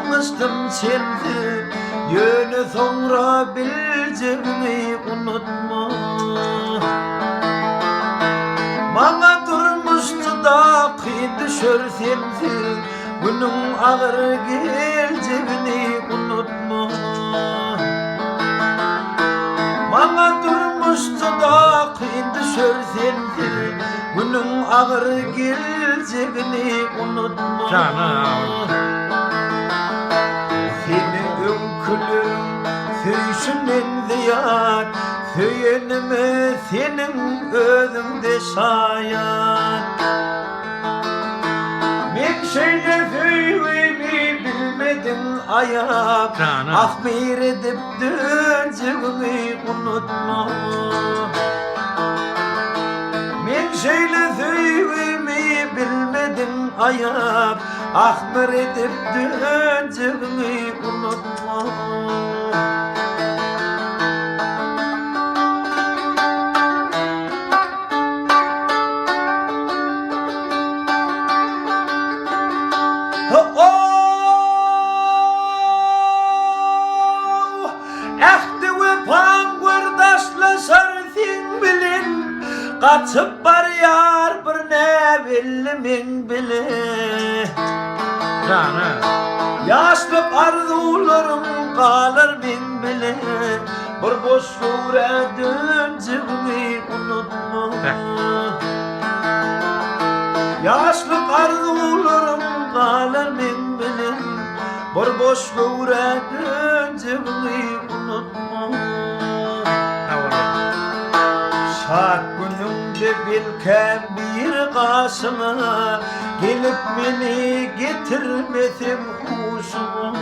tanıştım sendi, yönü sonra bileceğimi unutma. Bana durmuştu da kıyı düşür sendi, bunun ağır geleceğini unutma. Bana durmuştu da kıyı düşür sendi, bunun ağır geleceğini unutma. Seni önkülüm söyüşünün ziyad, söylenime senin özünde şayad. Ben şöyle söyleyimi bilmedim ayap, ahmir edip döneceğimi unutma. Ben şöyle söyleyimi bilmedim ayap, ahmir edip döneceğimi unutma. Kaçıp var yar bir nevillimin bile. Yaşlık arzularım kalır min bile. Bir boş sure döneceğimi unutma. Yaşlık arzularım kalır min bile. Bir boş sure döneceğimi unutma. Şart günümde bilken bir karşıma, gelip beni getirmedim huşuma.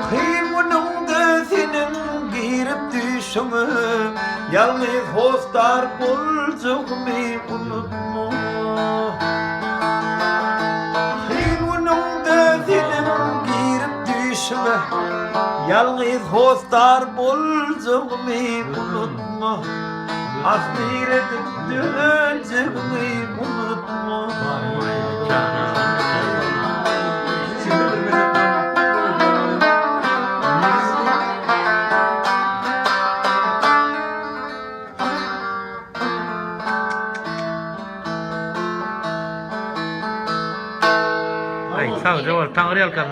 Kıyımınımda senin girip düşümü, yalnız hostar bulacağımı unutma. Kıyımınımda senin girip düşümü, yalnız hostar bulacağımı unutma. Ahir edip döneceğimi unutma. Sao cho tang real kan